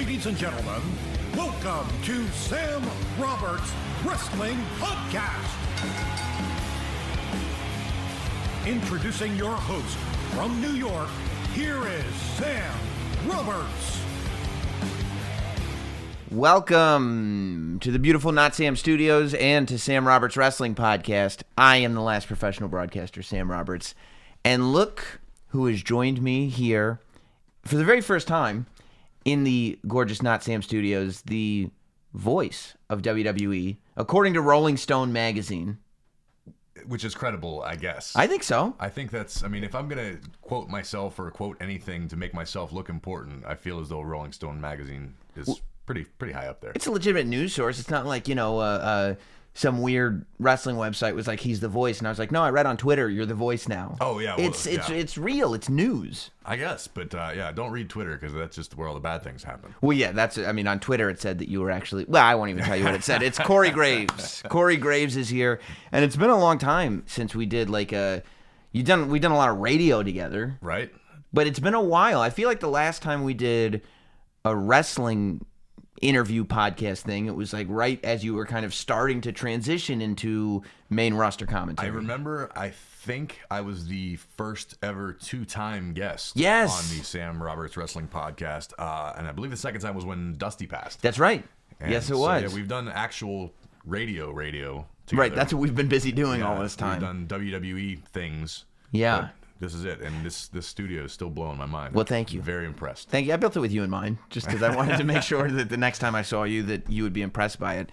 Ladies and gentlemen, welcome to Sam Roberts Wrestling Podcast. Introducing your host from New York, here is Sam Roberts. Welcome to the beautiful Notsam Studios and to Sam Roberts Wrestling Podcast. I am the last professional broadcaster, Sam Roberts. And look who has joined me here for the very first time in the gorgeous Notsam Studios, the voice of WWE, according to Rolling Stone magazine. Which is credible, I guess. I think so. I think that's, if I'm going to quote myself or quote anything to make myself look important, I feel as though Rolling Stone magazine is pretty high up there. It's a legitimate news source. It's not like, some weird wrestling website was like, he's the voice. And I was like, no, I read on Twitter, you're the voice now. Oh, yeah. Well, it's real. It's news. I guess. But, don't read Twitter because that's just where all the bad things happen. Well, yeah, on Twitter it said that you were actually, well, I won't even tell you what it said. It's Corey Graves. Corey Graves is here. And it's been a long time since we did we've done a lot of radio together. Right. But it's been a while. I feel like the last time we did a wrestling interview podcast thing, it was like right as you were kind of starting to transition into main roster commentary. I remember, I think I was the first ever two-time guest on the Sam Roberts Wrestling Podcast, and I believe the second time was when Dusty passed. That's right. And yes, it was. Yeah, we've done actual radio together. Right, that's what we've been busy doing all this time. We've done WWE things. Yeah. This is it, and this studio is still blowing my mind. Well, thank you. I'm very impressed. Thank you. I built it with you in mind, just because I wanted to make sure that the next time I saw you, that you would be impressed by it.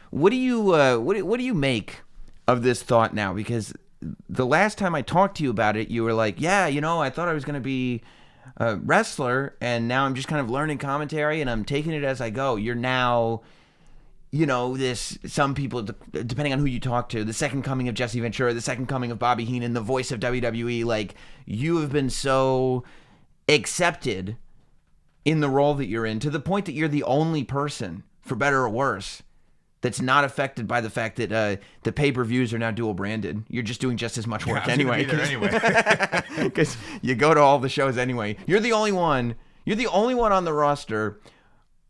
What do you make of this thought now? Because the last time I talked to you about it, you were like, "Yeah, I thought I was going to be a wrestler, and now I'm just kind of learning commentary, and I'm taking it as I go." You're now, some people, depending on who you talk to, the second coming of Jesse Ventura, the second coming of Bobby Heenan, the voice of WWE, like, you have been so accepted in the role that you're in, to the point that you're the only person, for better or worse, that's not affected by the fact that the pay-per-views are now dual branded. You're just doing just as much work anyway. Because you go to all the shows anyway. You're the only one on the roster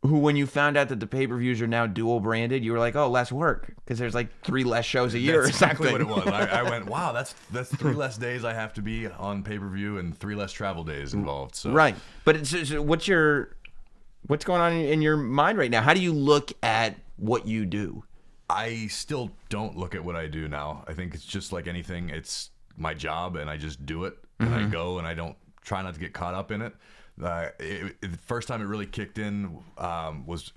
who, when you found out that the pay-per-views are now dual branded, you were like, oh, less work, because there's like 3 less shows a year. That's exactly what it was. I went, wow, that's 3 less days I have to be on pay-per-view and 3 less travel days involved. So. Right. But what's going on in your mind right now? How do you look at what you do? I still don't look at what I do now. I think it's just like anything. It's my job, and I just do it, and I go, and I don't try not to get caught up in it. The first time it really kicked in was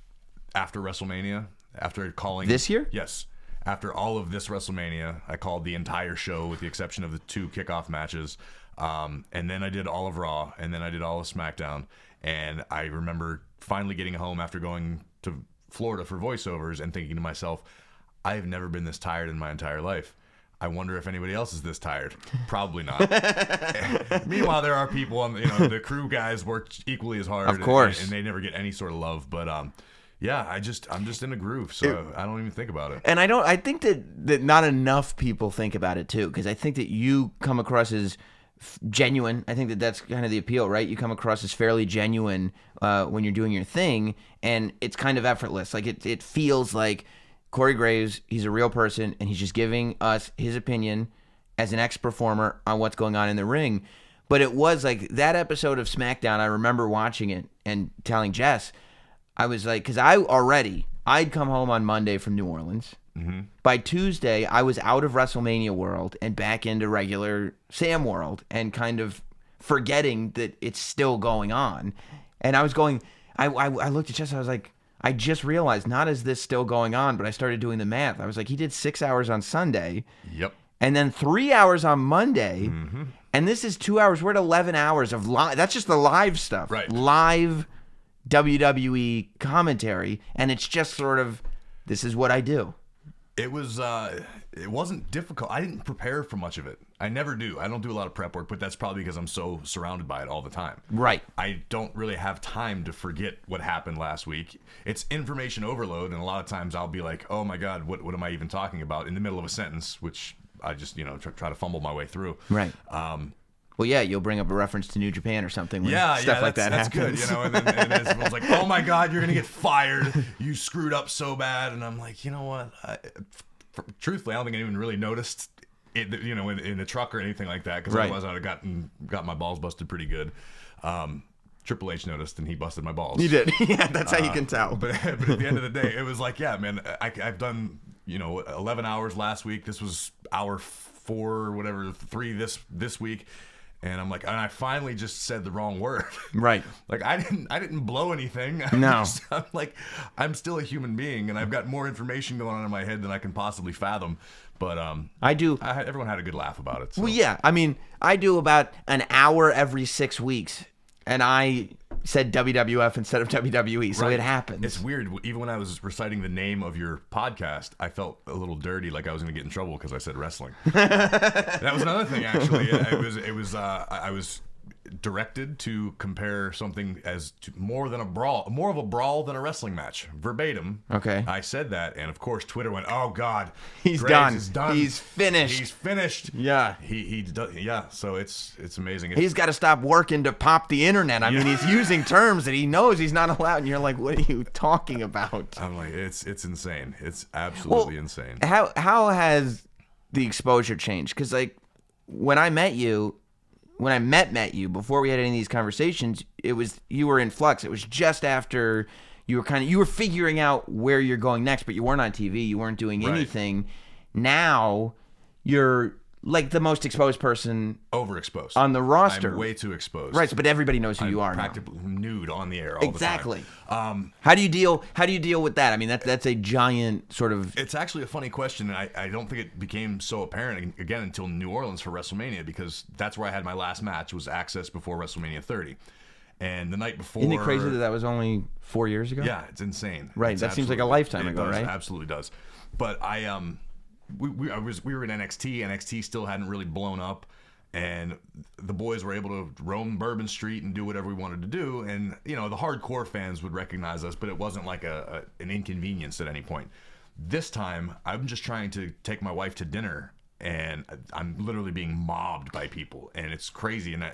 after WrestleMania. After calling this year? Yes. After all of this WrestleMania, I called the entire show with the exception of the 2 kickoff matches. And then I did all of Raw, and then I did all of SmackDown. And I remember finally getting home after going to Florida for voiceovers and thinking to myself, I have never been this tired in my entire life. I wonder if anybody else is this tired. Probably not. Meanwhile, there are people on the crew guys work equally as hard. Of course. And they never get any sort of love. But I'm just in a groove, so I don't even think about it. And I think that not enough people think about it too, because I think that you come across as genuine. I think that that's kind of the appeal, right? You come across as fairly genuine when you're doing your thing, and it's kind of effortless. Like it feels like Corey Graves, he's a real person, and he's just giving us his opinion as an ex-performer on what's going on in the ring. But it was like that episode of SmackDown, I remember watching it and telling Jess, I was like, because I'd come home on Monday from New Orleans. Mm-hmm. By Tuesday, I was out of WrestleMania world and back into regular Sam world and kind of forgetting that it's still going on. And I was going, I looked at Jess, I was like, I just realized, not is this still going on, but I started doing the math. I was like, he did 6 hours on Sunday. Yep. And then 3 hours on Monday. Mm-hmm. And this is 2 hours. We're at 11 hours of live. That's just the live stuff. Right. Live WWE commentary. And it's just sort of, this is what I do. It wasn't difficult. I didn't prepare for much of it. I never do. I don't do a lot of prep work, but that's probably because I'm so surrounded by it all the time. Right. I don't really have time to forget what happened last week. It's information overload, and a lot of times I'll be like, oh my God, what am I even talking about in the middle of a sentence, which I just, try to fumble my way through. Right. Well, yeah, you'll bring up a reference to New Japan or something when Yeah, stuff like that that's happens. good, you know. And then and everyone's like, "Oh my God, you're gonna get fired! You screwed up so bad." And I'm like, you know what? Truthfully, I don't think anyone really noticed it, you know, in the truck or anything like that, because otherwise I'd have got my balls busted pretty good. Triple H noticed, and he busted my balls. You did, yeah. That's how you can tell. But at the end of the day, it was like, yeah, man, I've done 11 hours last week. This was hour 4 or whatever, 3 this week. And I'm like, and I finally just said the wrong word. Right. Like I didn't blow anything. No. I'm like, I'm still a human being, and I've got more information going on in my head than I can possibly fathom. But I do. Everyone had a good laugh about it. So. Well, yeah. I mean, I do about an hour every 6 weeks, and I said WWF instead of WWE, so it happens. It's weird. Even when I was reciting the name of your podcast, I felt a little dirty, like I was going to get in trouble because I said wrestling. That was another thing, actually. I was directed to compare something as to more of a brawl than a wrestling match, verbatim. Okay. I said that, and of course Twitter went, "Oh God, He's Graves done. is done. He's finished. He's finished." Yeah. He does. Yeah. So it's amazing. He's got to stop working to pop the internet. I mean, he's using terms that he knows he's not allowed, and you're like, what are you talking about? I'm like, it's insane. It's absolutely insane. How has the exposure changed? Because like when I met you before we had any of these conversations, you were in flux. It was just after you were figuring out where you're going next, but you weren't on TV. You weren't doing anything. Now you're like the most exposed person Overexposed on the roster. I'm way too exposed. Right, but everybody knows who you are now. Practically nude on the air all Exactly. the time. How do you deal with that? I mean, that's a giant sort of. It's actually a funny question, and I don't think it became so apparent again until New Orleans for WrestleMania, because that's where I had my last match, was Access before WrestleMania 30. And the night before, Isn't it crazy that was only 4 years ago? Yeah, it's insane. Right, It's that seems like a lifetime ago, does, right? Absolutely does. But we were in NXT. NXT still hadn't really blown up, and the boys were able to roam Bourbon Street and do whatever we wanted to do. And the hardcore fans would recognize us, but it wasn't like an inconvenience at any point. This time, I'm just trying to take my wife to dinner, and I'm literally being mobbed by people, and it's crazy. And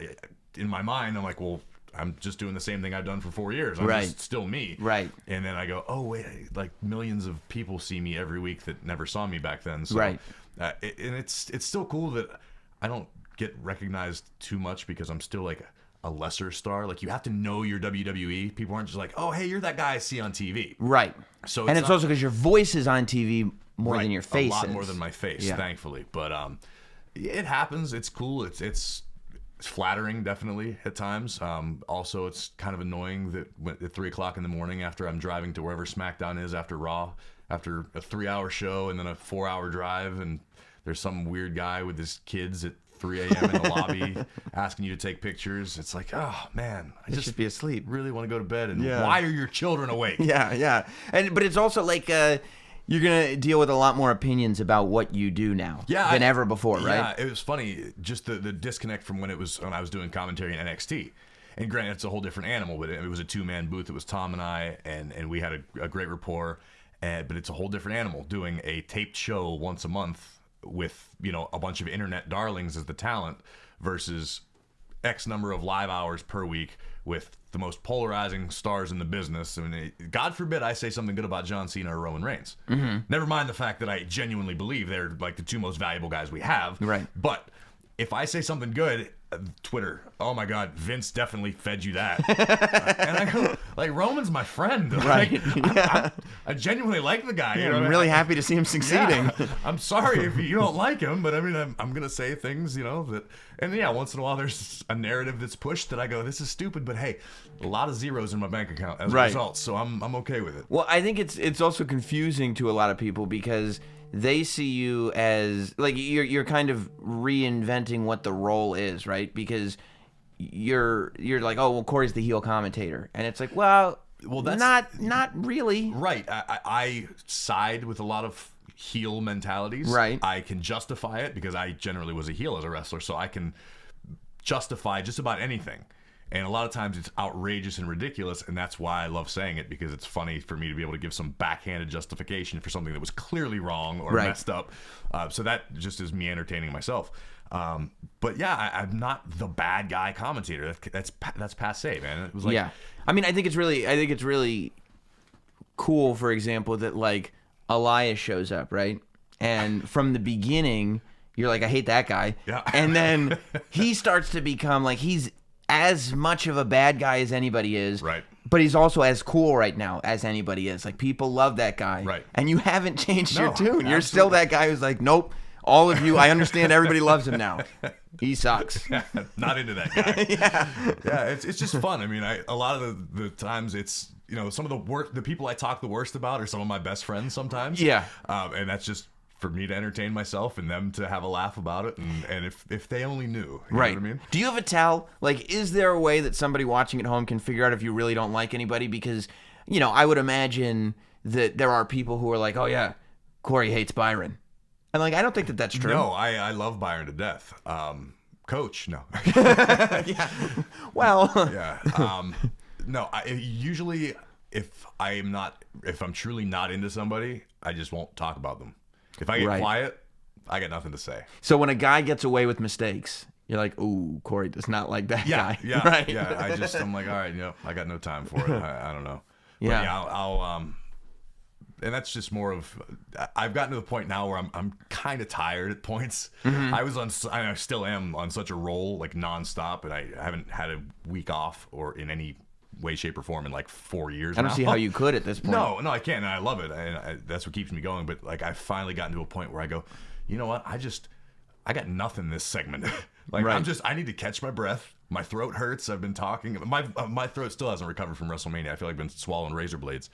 in my mind, I'm like, well, I'm just doing the same thing I've done for 4 years. I'm just still me. Right. And then I go, oh, wait, like millions of people see me every week that never saw me back then. So, right. And it's still cool that I don't get recognized too much, because I'm still like a lesser star. Like, you have to know your WWE. People aren't just like, oh, hey, you're that guy I see on TV. Right. So it's also because your voice is on TV more than your face. A lot more than my face, thankfully. But it happens. It's cool. It's flattering, definitely, at times. Also, it's kind of annoying that at 3 o'clock in the morning, after I'm driving to wherever SmackDown is after Raw, after a 3-hour show and then a 4-hour drive, and there's some weird guy with his kids at 3 a.m. in the lobby asking you to take pictures. It's like, oh man, I just should be asleep. Really want to go to bed. And why are your children awake? Yeah. But it's also like you're gonna deal with a lot more opinions about what you do now than ever before, right? Yeah, it was funny, just the disconnect from when I was doing commentary in NXT. And granted, it's a whole different animal, but it was a 2-man booth. It was Tom and I, and we had a great rapport. But it's a whole different animal doing a taped show once a month with a bunch of internet darlings as the talent, versus X number of live hours per week with the most polarizing stars in the business. I mean, God forbid I say something good about John Cena or Roman Reigns. Mm-hmm. Never mind the fact that I genuinely believe they're like the 2 most valuable guys we have. Right. But if I say something good, Twitter, oh my God, Vince definitely fed you that. And I go, like, Roman's my friend. Right. Like, I genuinely like the guy. I'm really happy to see him succeeding. Yeah. I'm sorry if you don't like him, but I mean, I'm going to say things, that, and once in a while there's a narrative that's pushed that I go, this is stupid, but hey, a lot of zeros in my bank account as a result, so I'm okay with it. Well, I think it's also confusing to a lot of people, because they see you as like you're kind of reinventing what the role is, right? Because you're like, oh, well, Corey's the heel commentator, and it's like, well, that's not really. Right. I side with a lot of heel mentalities. Right. I can justify it because I generally was a heel as a wrestler, so I can justify just about anything. And a lot of times it's outrageous and ridiculous, and that's why I love saying it, because it's funny for me to be able to give some backhanded justification for something that was clearly wrong or messed up. So that just is me entertaining myself. But yeah, I'm not the bad guy commentator. That's passé, man. It was like, yeah. I mean, I think it's really cool, for example, that like Elias shows up, right? And from the beginning, you're like, I hate that guy. Yeah. And then he starts to become like, he's as much of a bad guy as anybody is. Right. But he's also as cool right now as anybody is. Like, people love that guy. Right. And you haven't changed your tune. Absolutely. You're still that guy who's like, nope, all of you, I understand everybody loves him now. He sucks. Not into that guy. Yeah. Yeah, it's just fun. I mean, a lot of the times it's, some of the people I talk the worst about are some of my best friends sometimes. Yeah. And that's just for me to entertain myself and them to have a laugh about it. And if they only knew. You know what I mean? Do you have a tell? Like, is there a way that somebody watching at home can figure out if you really don't like anybody? Because, I would imagine that there are people who are like, oh, yeah, Corey hates Byron. And, like, I don't think that that's true. No, I love Byron to death. Coach, no. Yeah. Well. Yeah. No, usually if I'm truly not into somebody, I just won't talk about them. If I get quiet, I got nothing to say. So when a guy gets away with mistakes, you're like, ooh, Corey does not like that guy. Yeah, right? Yeah. I'm like, all right, I got no time for it. I don't know. Yeah. But yeah, I'll and that's just more of, I've gotten to the point now where I'm kind of tired at points. Mm-hmm. I still am on such a roll, like nonstop, and I haven't had a week off or in any way, shape, or form in like 4 years now. I don't see how you could at this point. No, I can't, and I love it, and that's what keeps me going. But like, I've finally gotten to a point where I go, you know what? I got nothing this segment. Like, I need to catch my breath. My throat hurts. I've been talking. My throat still hasn't recovered from WrestleMania. I feel like I've been swallowing razor blades.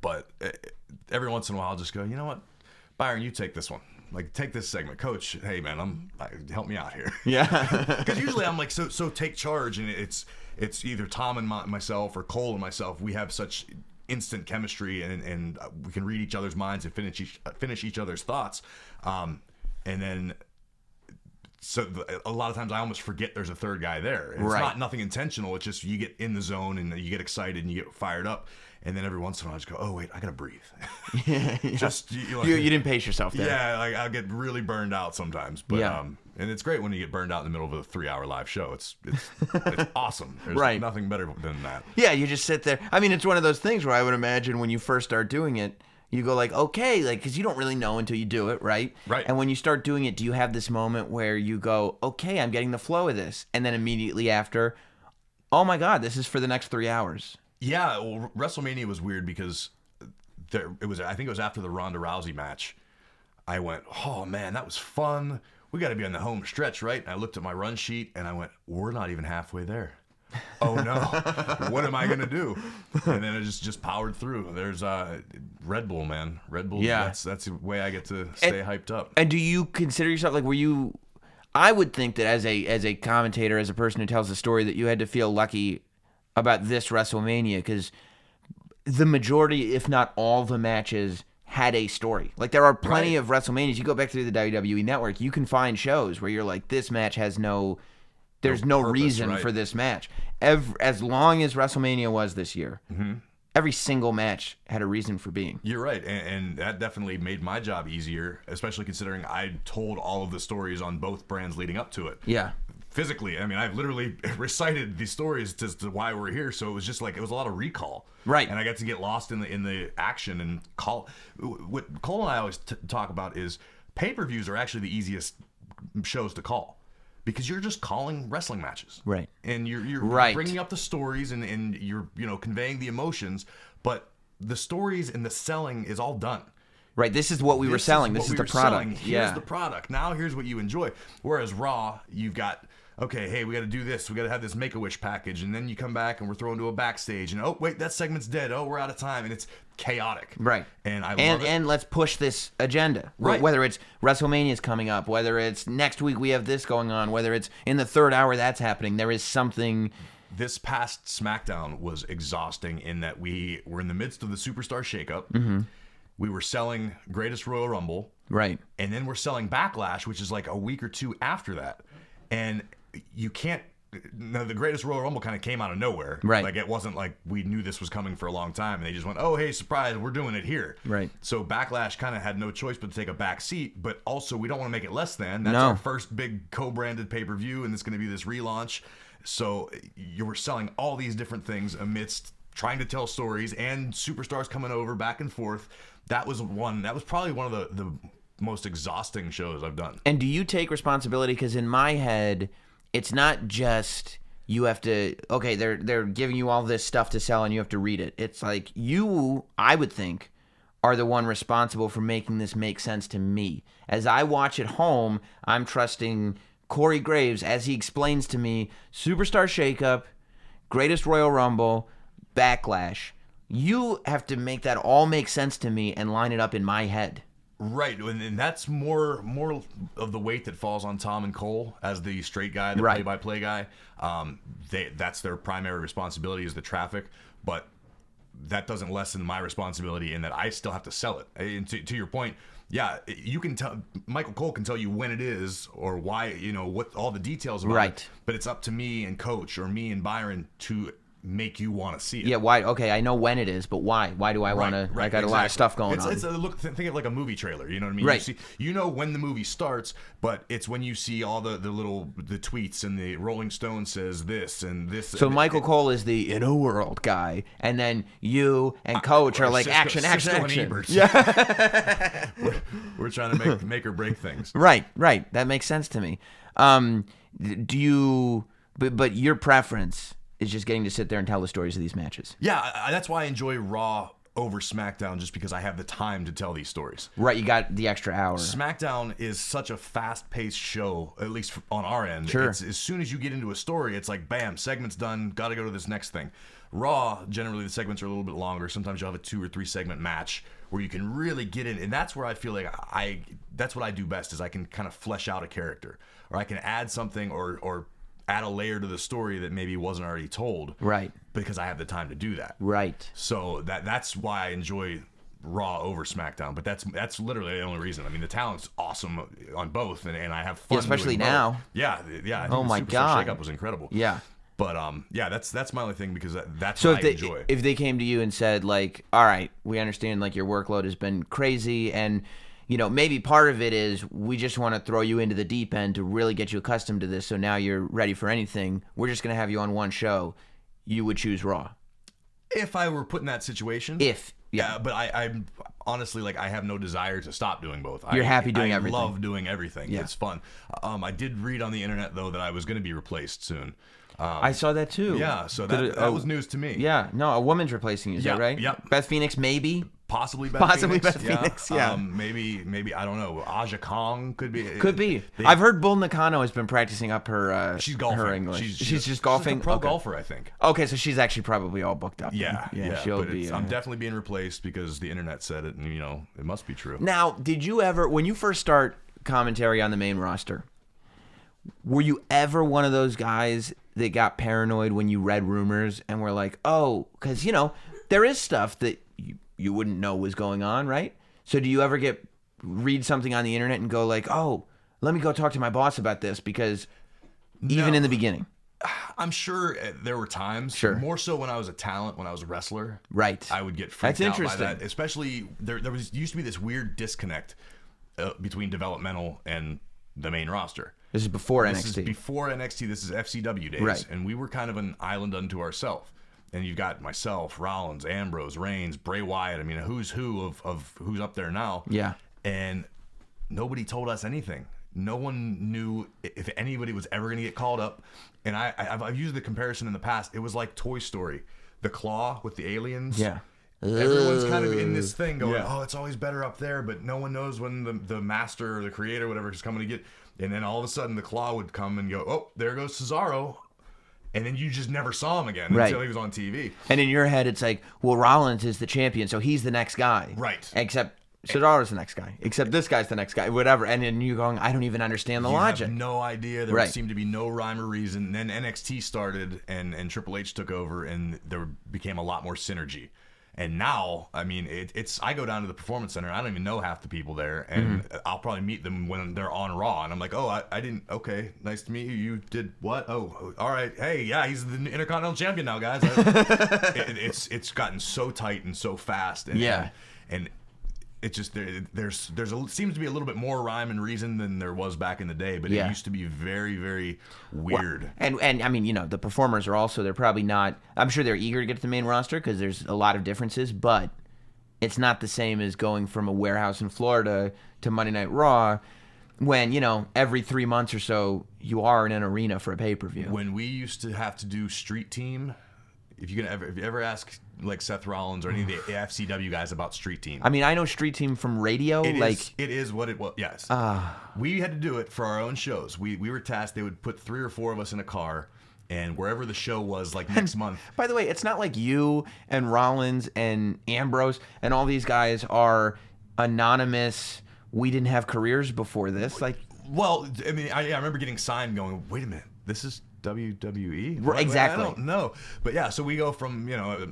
But every once in a while, I'll just go, you know what, Byron, you take this one. Like, take this segment, Coach. Hey, man, help me out here. Yeah. Because usually I'm like, so take charge, and it's either Tom and myself or Cole and myself. We have such instant chemistry, and we can read each other's minds and finish each other's thoughts. And then, so a lot of times I almost forget there's a third guy there. And it's not nothing intentional. It's just you get in the zone and you get excited and you get fired up. And then every once in a while I just go, oh, wait, I got to breathe. Yeah. Just you didn't pace yourself there. Yeah, like I'll get really burned out sometimes. But and it's great when you get burned out in the middle of a 3-hour live show. It's awesome. There's nothing better than that. Yeah, you just sit there. I mean, it's one of those things where I would imagine when you first start doing it, you go like, okay, like, because you don't really know until you do it, right? Right. And when you start doing it, do you have this moment where you go, okay, I'm getting the flow of this, and then immediately after, oh my God, this is for the next 3 hours. Yeah, well, WrestleMania was weird because I think it was after the Ronda Rousey match. I went, oh man, that was fun. We got to be on the home stretch, right? And I looked at my run sheet and I went, we're not even halfway there. Oh no, what am I gonna do? And then I just powered through. There's Red Bull, man. Red Bull. Yeah, that's the way I get to stay hyped up. And do you consider yourself like, were you? I would think that as a commentator, as a person who tells the story, that you had to feel lucky about this WrestleMania because the majority, if not all, the matches had a story. Like, there are plenty of WrestleManias. You go back through the WWE Network, you can find shows where you're like, this match has there's no purpose, reason for this match. As long as WrestleMania was this year, every single match had a reason for being. You're right, and that definitely made my job easier, especially considering I told all of the stories on both brands leading up to it. Yeah. Physically, I mean, I've literally recited the stories as to why we're here, so it was just like, it was a lot of recall. Right. And I got to get lost in the action and call. What Cole and I always talk about is pay-per-views are actually the easiest shows to call. Because you're just calling wrestling matches, right? And you're bringing up the stories and you're conveying the emotions, but the stories and the selling is all done. Right. This is what we were selling. This is the product. Here's the product. Now here's what you enjoy. Whereas Raw, you've got, okay, hey, we got to do this. We got to have this Make-A-Wish package, and then you come back and we're thrown to a backstage, and oh wait, that segment's dead. Oh, we're out of time, and it's chaotic. Right. And I love it. And let's push this agenda. Right. Whether it's WrestleMania's coming up, whether it's next week we have this going on, whether it's in the third hour that's happening, there is something. This past SmackDown was exhausting in that we were in the midst of the Superstar shakeup. Mm-hmm. We were selling Greatest Royal Rumble. Right. And then we're selling Backlash, which is like a week or two after that. And you can't now the Greatest Royal Rumble kind of came out of nowhere. Right. Like, it wasn't like we knew this was coming for a long time, and they just went, oh, hey, surprise, we're doing it here. Right. So Backlash kind of had no choice but to take a back seat, but also we don't want to make it less than. That's No. our first big co-branded pay-per-view, and it's going to be this relaunch. So you were selling all these different things amidst trying to tell stories and superstars coming over back and forth. That was probably one of the most exhausting shows I've done. And do you take responsibility? Because in my head, it's not just you have to, okay, they're giving you all this stuff to sell and you have to read it. It's like you, I would think, are the one responsible for making this make sense to me. As I watch at home, I'm trusting Corey Graves as he explains to me Superstar Shakeup, Greatest Royal Rumble, Backlash. You have to make that all make sense to me and line it up in my head. Right, and that's more of the weight that falls on Tom and Cole as the straight guy, the Right. play-by-play guy. That's their primary responsibility is the traffic, but that doesn't lessen my responsibility in that I still have to sell it. And to your point, yeah, you can tell. Michael Cole can tell you when it is or why, what all the details about Right. it. But it's up to me and Coach or me and Byron to make you want to see it. Yeah, why? Okay, I know when it is, but why? Why do I want to? I got a lot of stuff going on. It's a look. Think of like a movie trailer. You know what I mean? Right. You know when the movie starts, but it's when you see all the tweets and the Rolling Stone says this and this. So and Michael Cole is the in a world guy, and then you and Coach are like action. Siskel and Ebert. Yeah. we're trying to make or break things. Right. That makes sense to me. Do you? But your preference is just getting to sit there and tell the stories of these matches. Yeah, that's why I enjoy Raw over SmackDown, just because I have the time to tell these stories. Right, you got the extra hour. SmackDown is such a fast-paced show, at least on our end. Sure. It's, as soon as you get into a story, it's like, bam, segment's done, got to go to this next thing. Raw, generally, the segments are a little bit longer. Sometimes you'll have a 2 or 3 segment match where you can really get in, and that's where I feel like that's what I do best, is I can kind of flesh out a character, or I can add something or add a layer to the story that maybe wasn't already told. Right. Because I have the time to do that. Right. So that's why I enjoy Raw over SmackDown. But that's literally the only reason. I mean, the talent's awesome on both, and I have fun. Yeah, especially doing both. now. Yeah. I think Oh my the Superstar God. Shakeup was incredible. Yeah. But that's my only thing, because that's So what I enjoy. if they came to you and said, like, all right, we understand like your workload has been crazy, and maybe part of it is we just want to throw you into the deep end to really get you accustomed to this, so now you're ready for anything. We're just going to have you on one show. You would choose Raw. If I were put in that situation. Yeah, but I'm honestly, like, I have no desire to stop doing both. You're happy doing everything. I love doing everything. Yeah. It's fun. I did read on the internet, though, that I was going to be replaced soon. I saw that too. Yeah, so that was news to me. Yeah, no, a woman's replacing you, is that right? Yep. Beth Phoenix, maybe? Possibly Beth Phoenix, yeah. Maybe, I don't know. Aja Kong could be. Could be. I've heard Bull Nakano has been practicing up her she's golfing. her English. She's just She's golfing? a pro Okay. golfer, I think. Okay, so she's actually probably all booked up. Yeah. She'll But be. I'm definitely being replaced because the internet said it, and it must be true. Now, did you ever, when you first start commentary on the main roster, were you ever one of those guys that got paranoid when you read rumors and were like, oh, because, there is stuff that you wouldn't know was going on, right? So do you ever read something on the internet and go like, oh, let me go talk to my boss about this? Because even in the beginning. I'm sure there were times, Sure. more so when I was a talent, when I was a wrestler. Right. I would get freaked That's out by interesting. that. Especially, there used to be this weird disconnect between developmental and the main roster. This is before NXT. This is before NXT. This is FCW days. Right. And we were kind of an island unto ourselves. And you've got myself, Rollins, Ambrose, Reigns, Bray Wyatt. I mean, a who's who of who's up there now. Yeah. And nobody told us anything. No one knew if anybody was ever going to get called up. And I've used the comparison in the past. It was like Toy Story. The claw with the aliens. Yeah. Everyone's kind of in this thing going, Yeah. oh, it's always better up there, but no one knows when the master or the creator or whatever is coming to get. And then all of a sudden the claw would come and go, oh, there goes Cesaro. And then you just never saw him again Right. until he was on TV. And in your head, it's like, well, Rollins is the champion, so he's the next guy. Right. Except Cesaro's the next guy. Except this guy's the next guy. Whatever. And then you going, I don't even understand the You logic. have no idea. There Right. seemed to be no rhyme or reason. And then NXT started and Triple H took over, and there became a lot more synergy. And now, I mean, I go down to the Performance Center. I don't even know half the people there, and I'll probably meet them when they're on Raw. And I'm like, oh, I didn't. Okay, nice to meet you. You did what? Oh, all right. Hey, yeah, he's the Intercontinental Champion now, guys. It's gotten so tight and so fast. And it just seems to be a little bit more rhyme and reason than there was back in the day, but it used to be very, very weird. Well, and I mean, you know, the performers are also, they're probably not, I'm sure they're eager to get to the main roster because there's a lot of differences, but it's not the same as going from a warehouse in Florida to Monday Night Raw when, you know, every 3 months or so you are in an arena for a pay-per-view. When we used to have to do Street Team, if you ever ask like Seth Rollins or any of the FCW guys about Street Team. I mean, I know Street Team from radio. It is what it was. Yes. We had to do it for our own shows. We were tasked. They would put 3 or 4 of us in a car, and wherever the show was, like next month. By the way, it's not like you and Rollins and Ambrose and all these guys are anonymous. We didn't have careers before this. Like, well, I mean, I remember getting signed, going, wait a minute, this is WWE? Exactly. I don't know. But yeah, so we go from, you know,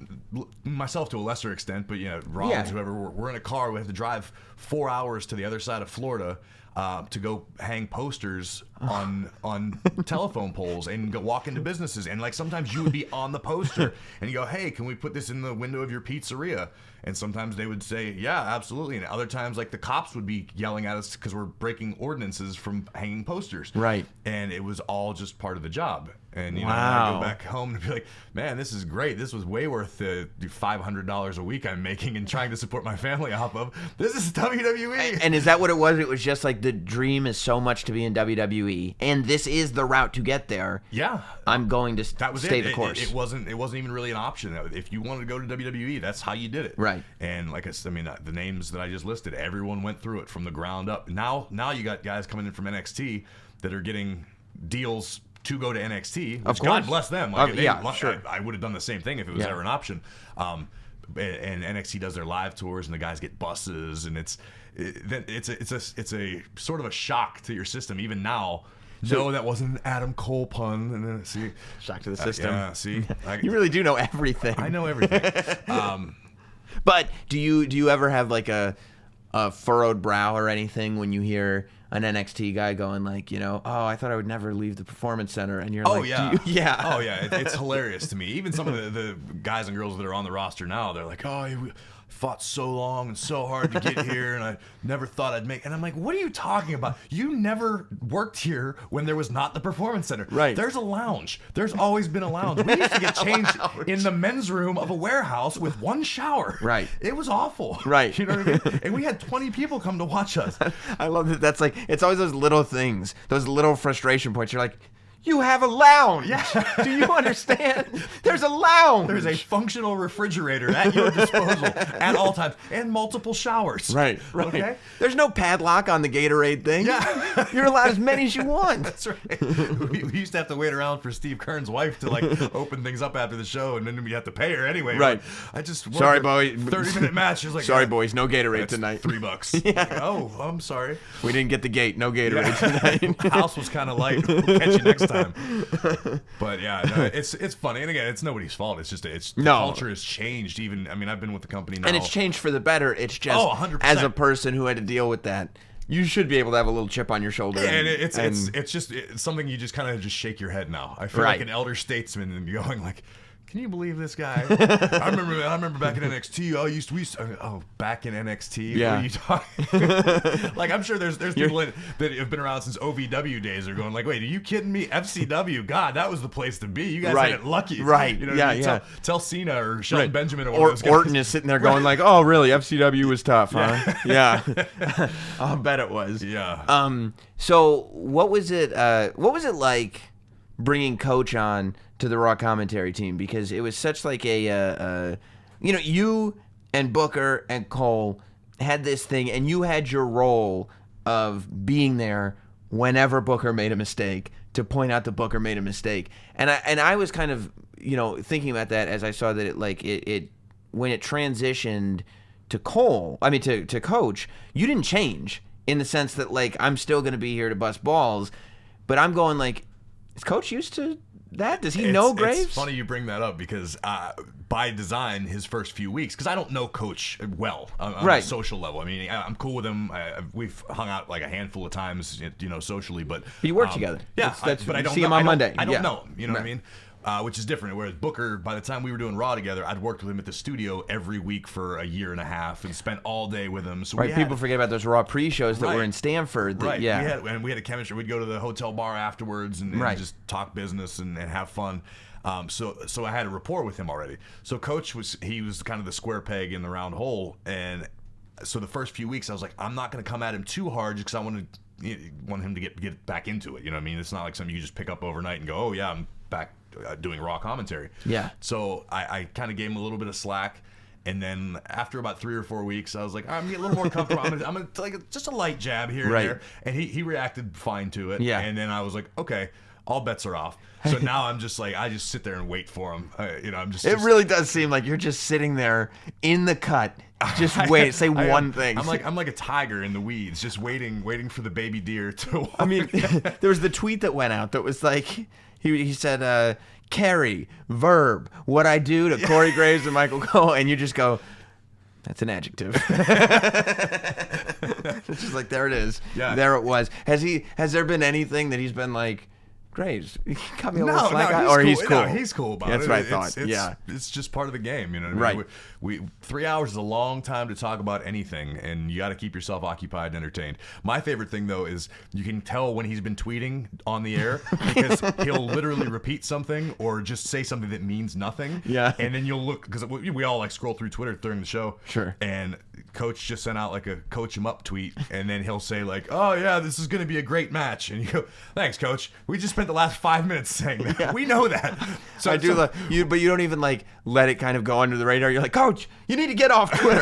myself to a lesser extent, but, you know, Rollins, whoever, we're in a car. We have to drive 4 hours to the other side of Florida to go hang posters on telephone poles and go walk into businesses. And, like, sometimes you would be on the poster and you go, hey, can we put this in the window of your pizzeria? And sometimes they would say, yeah, absolutely. And other times, like, the cops would be yelling at us because we're breaking ordinances from hanging posters. Right. And it was all just part of the job. And, you know, I go back home and be like, man, this is great. This was way worth the $500 a week I'm making and trying to support my family off of. This is WWE. And is that what it was? It was just like the dream is so much to be in WWE, and this is the route to get there. Yeah. I'm going to stay the course. It wasn't even really an option. If you wanted to go to WWE, that's how you did it. Right. And like I mean, the names that I just listed, everyone went through it from the ground up. Now you got guys coming in from NXT that are getting deals to go to NXT, which God bless them. Like, sure. I would have done the same thing if it was ever an option. And NXT does their live tours, and the guys get buses, and it's a sort of a shock to your system even now. No, that wasn't an Adam Cole pun. And then see, shock to the system. Yeah, see, you really do know everything. I know everything. But do you ever have like a furrowed brow or anything when you hear an NXT guy going like, you know, oh, I thought I would never leave the Performance Center, and you're like, yeah. Oh yeah, it's hilarious to me. Even some of the guys and girls that are on the roster now, they're like, oh, we fought so long and so hard to get here, and I never thought I'd make. And I'm like, what are you talking about? You never worked here when there was not the Performance Center. Right. There's a lounge. There's always been a lounge. We used to get changed in the men's room of a warehouse with one shower. Right. It was awful. Right. You know what I mean? And we had 20 people come to watch us. I love that. That's like, it's always those little things, those little frustration points. You're like, you have a lounge. Yeah. Do you understand? There's a lounge. There's a functional refrigerator at your disposal at all times, and multiple showers. Right. Okay. There's no padlock on the Gatorade thing. Yeah. You're allowed as many as you want. That's right. We used to have to wait around for Steve Kern's wife to like open things up after the show, and then we have to pay her anyway. Right. I just sorry, boy. 30-minute match. She's like, sorry, boys. No Gatorade tonight. $3. Yeah. Like, oh, I'm sorry. We didn't get the gate. No Gatorade tonight. The house was kind of light. We'll catch you next time. But yeah, no, it's funny, and again, it's nobody's fault. It's just the culture has changed. Even I've been with the company now, and it's changed for the better. It's just 100%. As a person who had to deal with that, you should be able to have a little chip on your shoulder. Yeah, and it's just something you just kind of just shake your head now. I feel like an elder statesman and going like, can you believe this guy? I remember back in NXT. Back in NXT. Yeah. What are you talking? Like, I'm sure there's people that have been around since OVW days are going like, wait, are you kidding me? FCW, God, that was the place to be. You guys had it lucky, right? You know, yeah. Tell Cena or Shelton Benjamin or one of those guys. Orton is sitting there going like, oh, really? FCW was tough, huh? Yeah. I'll bet it was. Yeah. So what was it? What was it like bringing Coach on to the Raw commentary team? Because it was such like you and Booker and Cole had this thing, and you had your role of being there whenever Booker made a mistake to point out that Booker made a mistake. And I was kind of, thinking about that as I saw that it when it transitioned to to Coach, you didn't change in the sense that like I'm still going to be here to bust balls, but I'm going like, is Coach used to that? Does he know Graves? It's funny you bring that up because by design his first few weeks, because I don't know Coach well on a social level. I mean, I'm cool with him. We've hung out like a handful of times, socially, but you work together. Yeah, but I don't see him on Monday. I don't know him. You know what I mean? Which is different. Whereas Booker, by the time we were doing Raw together, I'd worked with him at the studio every week for a year and a half and spent all day with him. So people forget about those Raw pre-shows that were in Stanford. We had a chemistry. We'd go to the hotel bar afterwards and just talk business and have fun. So I had a rapport with him already. So Coach was kind of the square peg in the round hole, and so the first few weeks I was like, I'm not going to come at him too hard just because I want him to get back into it. You know what I mean? It's not like something you just pick up overnight and go, oh yeah, I'm back doing Raw commentary. Yeah. So I kind of gave him a little bit of slack. And then after about 3 or 4 weeks, I was like, I'm getting a little more comfortable. I'm gonna like just a light jab here and there. And he reacted fine to it. Yeah. And then I was like, okay, all bets are off. So now I'm just like, I just sit there and wait for him. It really does seem like you're just sitting there in the cut. Just wait. Say one thing. I'm like a tiger in the weeds, just waiting for the baby deer to walk. I mean, there was the tweet that went out that was like, he said, carry, verb, what I do to Corey Graves and Michael Cole, and you just go, that's an adjective. It's just like, there it is. Yeah. There it was. Has there been anything that he's been like, Graves, you got me a little slack guy? Or he's cool? No, he's cool about it. That's what I thought. It's just part of the game, you know what I mean? We 3 hours is a long time to talk about anything, and you got to keep yourself occupied and entertained. My favorite thing, though, is you can tell when he's been tweeting on the air because he'll literally repeat something or just say something that means nothing. Yeah. And then you'll look, because we all like scroll through Twitter during the show. Sure. And Coach just sent out like a coach him up tweet, and then he'll say like, oh yeah, this is going to be a great match. And you go, thanks, Coach. We just spent the last 5 minutes saying that. Yeah. We know that. So I do love you, but you don't even like let it kind of go under the radar. You're like, Coach, you need to get off Twitter.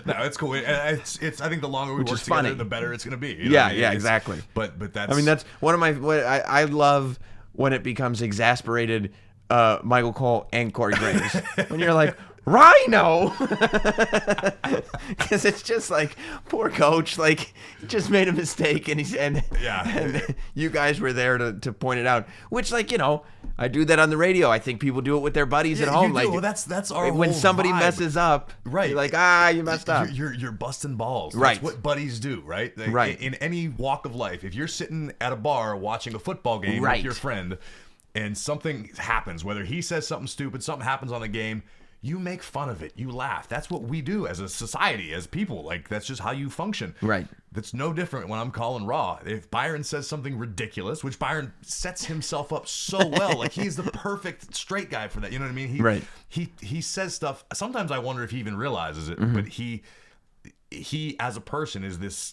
No, it's cool. It's I think the longer we work together, the better it's going to be. You know yeah, what I mean? Yeah, exactly. But that's. I mean, that's one of my. I love when it becomes exasperated. Michael Cole and Corey Graves. When you're like, Rhino, because it's just like, poor Coach, like he just made a mistake, and and you guys were there to point it out. Which, like, I do that on the radio. I think people do it with their buddies at home. Like, well, that's our when whole somebody vibe. Messes up, right? You're like, you messed up. You're busting balls. That's right. what buddies do, right? Right. In any walk of life, if you're sitting at a bar watching a football game with your friend, and something happens, whether he says something stupid, something happens on the game, you make fun of it. You laugh. That's what we do as a society, as people. Like, that's just how you function. Right. That's no different when I'm calling Raw. If Byron says something ridiculous, which Byron sets himself up so well, like he's the perfect straight guy for that. You know what I mean? He says stuff. Sometimes I wonder if he even realizes it, but he as a person is this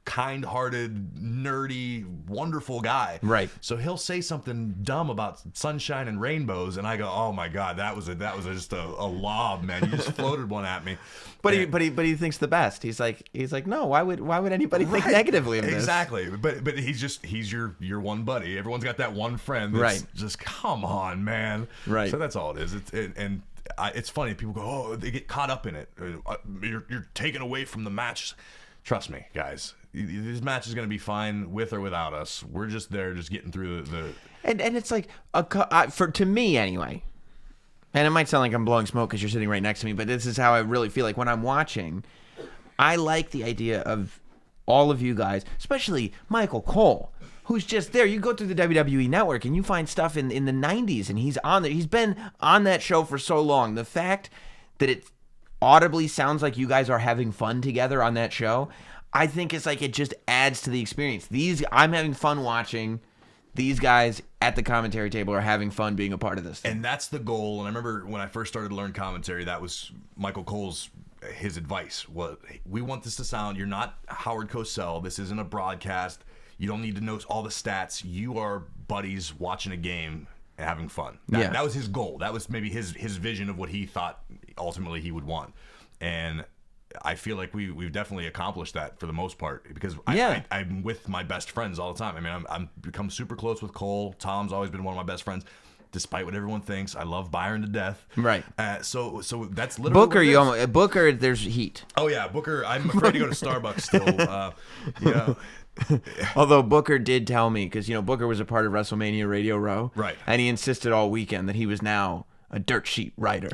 kind-hearted, nerdy, wonderful guy. Right. So he'll say something dumb about sunshine and rainbows, and I go, "Oh my God, that was just a lob, man. You just floated one at me." But he thinks the best. He's like, no. Why would anybody think negatively of this? Exactly. But he's your one buddy. Everyone's got that one friend. That's just, come on, man. Right. So that's all it is. It's funny. People go, "Oh, they get caught up in it. You're taken away from the match." Trust me, guys. This match is going to be fine with or without us. We're just there, just getting through the. And it's like to me anyway. And it might sound like I'm blowing smoke because you're sitting right next to me, but this is how I really feel. Like when I'm watching, I like the idea of all of you guys, especially Michael Cole, who's just there. You go through the WWE Network and you find stuff in the 90s, and he's on there. He's been on that show for so long. The fact that it audibly sounds like you guys are having fun together on that show, I think it's like it just adds to the experience. I'm having fun watching. These guys at the commentary table are having fun being a part of this thing. And that's the goal. And I remember when I first started to learn commentary, that was Michael Cole's his advice was, we want this to sound, you're not Howard Cosell. This isn't a broadcast. You don't need to know all the stats. You are buddies watching a game and having fun. That was his goal. That was maybe his vision of what he thought ultimately he would want. And I feel like we've definitely accomplished that for the most part, because I'm with my best friends all the time. I mean, I'm become super close with Cole. Tom's always been one of my best friends, despite what everyone thinks. I love Byron to death. Right. So that's literally Booker. Booker, there's heat. Oh yeah, Booker. I'm afraid to go to Starbucks still. Although Booker did tell me, because Booker was a part of WrestleMania Radio Row, right? And he insisted all weekend that he was now a dirt sheet writer.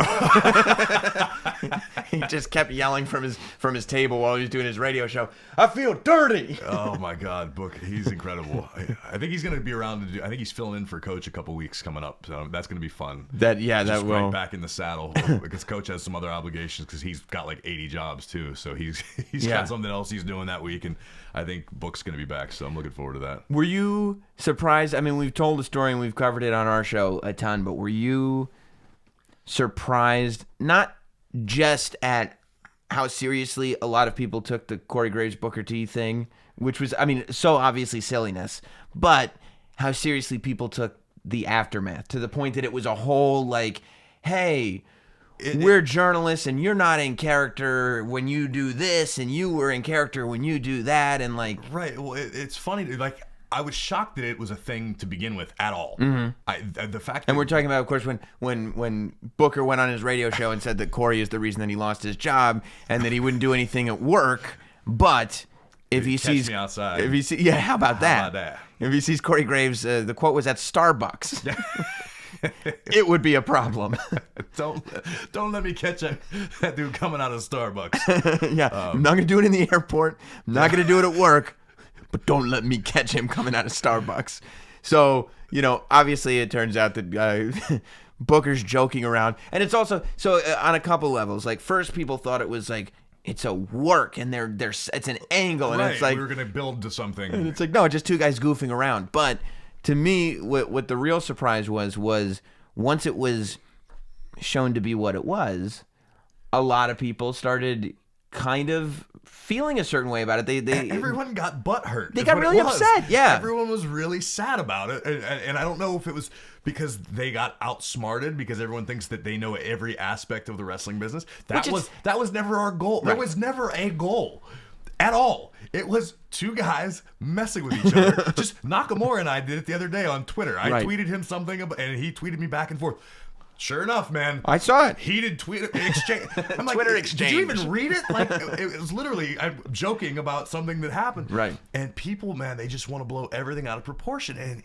He just kept yelling from his table while he was doing his radio show. I feel dirty. Oh my God, Book, he's incredible. I think he's going to be around to do. I think he's filling in for Coach a couple weeks coming up, so that's going to be fun. That Just will. right back in the saddle because Coach has some other obligations because he's got like 80 jobs too, so he's got something else he's doing that week, and I think Book's going to be back, so I'm looking forward to that. Were you surprised? I mean, we've told the story and we've covered it on our show a ton, but were you surprised not just at how seriously a lot of people took the Corey Graves Booker T thing, which was, I mean, so obviously silliness, but how seriously people took the aftermath to the point that it was a whole like, hey, we're journalists and you're not in character when you do this and you were in character when you do that, and like, right. Well, it's funny. Like, I was shocked that it was a thing to begin with at all. The fact that, and we're talking about, of course, when Booker went on his radio show and said that Corey is the reason that he lost his job and that he wouldn't do anything at work, but if he sees me outside, how about that? If he sees Corey Graves, the quote was at Starbucks. It would be a problem. Don't let me catch that dude coming out of Starbucks. I'm not gonna do it in the airport. I'm not gonna do it at work. But don't let me catch him coming out of Starbucks. So, obviously it turns out that Booker's joking around. And it's also, on a couple levels, like first people thought it was like, it's a work and it's an angle. And it's like, we were going to build to something. And it's like, no, just two guys goofing around. But to me, what the real surprise was once it was shown to be what it was, a lot of people started kind of feeling a certain way about it. Everyone got butthurt. They got really upset. Yeah, everyone was really sad about it, and I don't know if it was because they got outsmarted because everyone thinks that they know every aspect of the wrestling business. That was never our goal. Right. There was never a goal at all. It was two guys messing with each other. Just Nakamura and I did it the other day on Twitter. I tweeted him something, and he tweeted me back and forth. Sure enough, man. I saw it. Heated tweet exchange. I'm like, Twitter exchange. Did you even read it? Like, it was literally, I'm joking about something that happened. Right. And people, man, they just want to blow everything out of proportion. And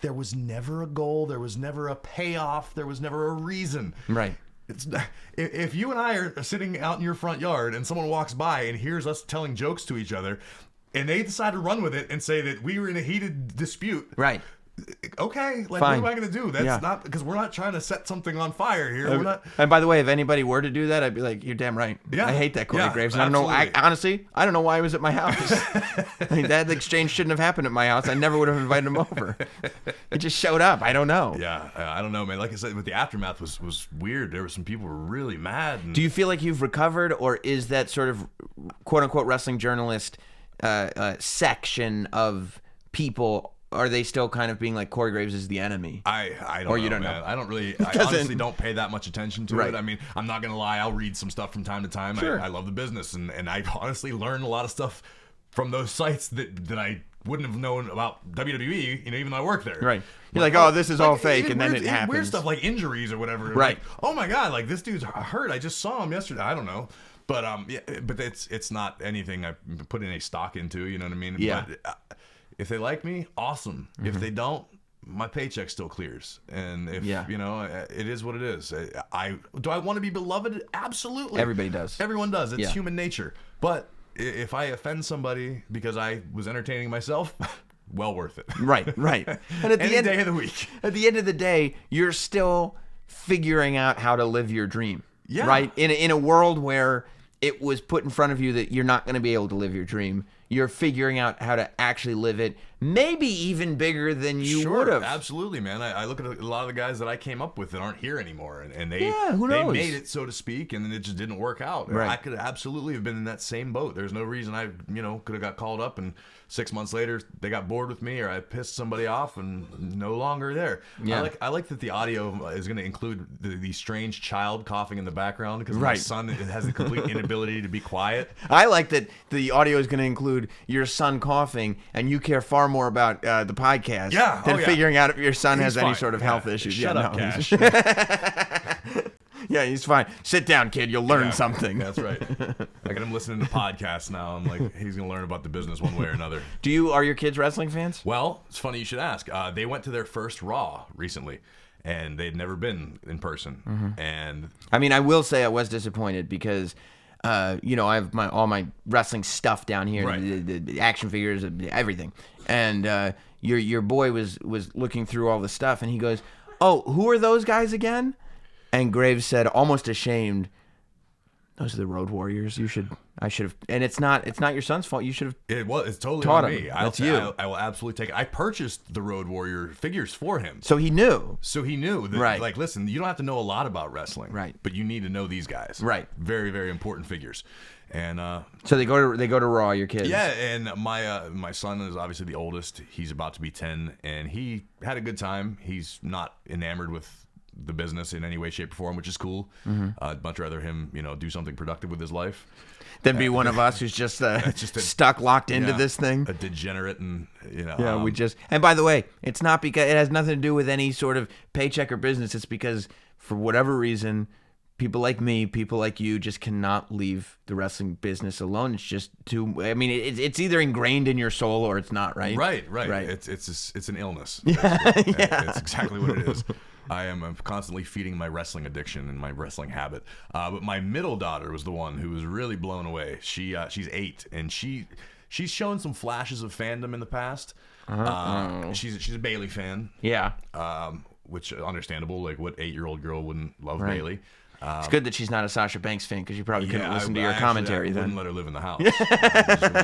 there was never a goal. There was never a payoff. There was never a reason. Right. If you and I are sitting out in your front yard and someone walks by and hears us telling jokes to each other and they decide to run with it and say that we were in a heated dispute. Right. Okay, like Fine. what am I going to do? That's not because we're not trying to set something on fire here. We're not. And by the way, if anybody were to do that, I'd be like, "You're damn right. Yeah, I hate that Corey Graves. And absolutely. I don't know. Honestly, I don't know why he was at my house. I mean, that exchange shouldn't have happened at my house. I never would have invited him over. He just showed up. I don't know. Yeah, I don't know, man. Like I said, but the aftermath was weird. There were some people who were really mad. And... Do you feel like you've recovered, or is that sort of quote unquote wrestling journalist section of people? Are they still kind of being like Corey Graves is the enemy? I don't or know, you don't man. know. I don't really. I honestly don't pay that much attention to it. I mean, I'm not gonna lie. I'll read some stuff from time to time. Sure. I love the business, and I honestly learned a lot of stuff from those sites that I wouldn't have known about WWE. Even though I work there. Right. You're like, oh, this is all fake, and then it happens. Weird stuff like injuries or whatever. Right. Like, oh my God, like this dude's hurt. I just saw him yesterday. I don't know. But but it's not anything I put any stock into. You know what I mean? Yeah. But, if they like me, awesome. Mm-hmm. If they don't, my paycheck still clears. And if it is what it is. Do I want to be beloved? Absolutely. Everybody does. Everyone does. It's human nature. But if I offend somebody because I was entertaining myself, well worth it. Right. And at the end day of the week. At the end of the day, you're still figuring out how to live your dream. Yeah. Right? In a world where it was put in front of you that you're not going to be able to live your dream, you're figuring out how to actually live it, maybe even bigger than you would have. Absolutely, man. I look at a lot of the guys that I came up with that aren't here anymore, and they who knows? They made it, so to speak, and then it just didn't work out. Right. I could absolutely have been in that same boat. There's no reason I could have got called up and 6 months later they got bored with me or I pissed somebody off and no longer there. Yeah. I like that the audio is going to include the strange child coughing in the background because my son has a complete inability to be quiet. I like that the audio is going to include your son coughing, and you care far more about the podcast than figuring out if your son has any sort of health issues. Shut up, Cash. Yeah, he's fine. Sit down, kid. You'll learn something. That's right. I got him listening to podcasts now. I'm like, he's gonna learn about the business one way or another. Are your kids wrestling fans? Well, it's funny you should ask. They went to their first Raw recently, and they'd never been in person. Mm-hmm. And I mean, I will say I was disappointed because, I have all my wrestling stuff down here, Right. the action figures, everything. And your boy was looking through all the stuff, and he goes, "Oh, who are those guys again?" And Graves said, almost ashamed, "Those are the Road Warriors. I should have." And it's not your son's fault. You should have. It's totally Taught on him. me. That's you. I will absolutely take it. I purchased the Road Warrior figures for him. So he knew. So he knew that, Right. like, listen, you don't have to know a lot about wrestling. Right. But you need to know these guys. Right. Very, very important figures. And So they go to Raw, your kids. yeah, and my son is obviously the oldest. He's about to be 10, and he had a good time. He's not enamored with the business in any way, shape, or form, which is cool. Mm-hmm. I'd much rather him, do something productive with his life. Then be one of us who's just, stuck, locked into this thing. A degenerate, and Yeah, and by the way, it's not because it has nothing to do with any sort of paycheck or business. It's because for whatever reason, people like me, people like you just cannot leave the wrestling business alone. It's just it's either ingrained in your soul or it's not, right? Right. Right. It's an illness. Yeah. It's exactly what it is. I'm constantly feeding my wrestling addiction and my wrestling habit. But my middle daughter was the one who was really blown away. She's 8, and she's shown some flashes of fandom in the past. She's a Bailey fan. Yeah. Which understandable. Like, what 8-year-old girl wouldn't love Right. Bailey? It's good that she's not a Sasha Banks fan because you probably couldn't listen to your actually, commentary I then. wouldn't let her live in the house.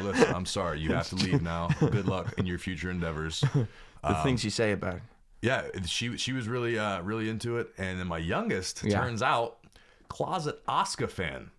Listen, I'm sorry. You have to leave now. Good luck in your future endeavors. The things you say about it. Yeah, she was really really into it, and then my youngest turns out closet Asuka fan,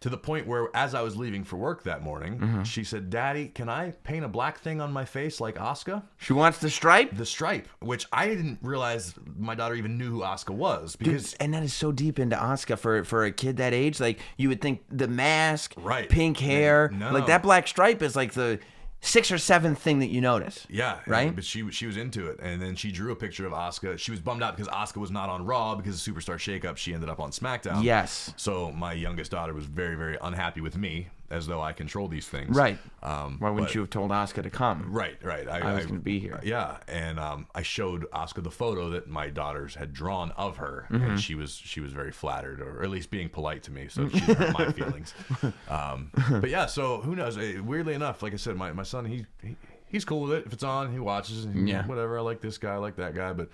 to the point where as I was leaving for work that morning, she said, "Daddy, can I paint a black thing on my face like Asuka?" She wants the stripe? The stripe, which I didn't realize my daughter even knew who Asuka was, because Dude, and that is so deep into Asuka for a kid that age. Like, you would think the mask, Right. pink hair, No. like that black stripe is like the 6th or 7th thing that you notice. yeah, Right? But she was into it, and then she drew a picture of Asuka. She was bummed out because Asuka was not on Raw because of Superstar Shakeup. She ended up on SmackDown. Yes. So my youngest daughter was very, very unhappy with me, as though I control these things. Right. Why Why wouldn't you have told Asuka to come? Right. I was going to be here. Yeah, and I showed Asuka the photo that my daughters had drawn of her, Mm-hmm. and she was very flattered, or at least being polite to me, so she didn't hurt my feelings. But yeah, so who knows? Weirdly enough, like I said, my son he's cool with it. If it's on, he watches. And Yeah. whatever. I like this guy, I like that guy, but.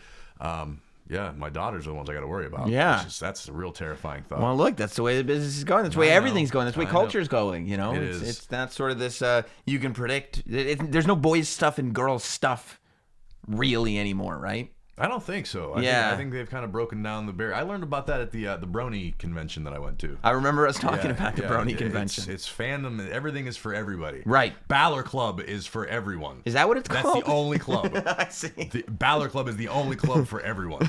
Yeah, my daughters are the ones I got to worry about. Yeah. That's a real terrifying thought. Well, look, that's the way the business is going. That's the way I know. everything's going. That's the way I know. culture's going. It is. It's not sort of this. You can predict. There's no boys stuff and girls stuff really anymore, right? I don't think so. I think they've kind of broken down the barrier. I learned about that at the Brony convention that I went to. I remember us talking about the Brony convention. It's fandom. Everything is for everybody. Right. Balor Club is for everyone. Is that what it's That's called? the only club. I see. The Balor Club is the only club for everyone.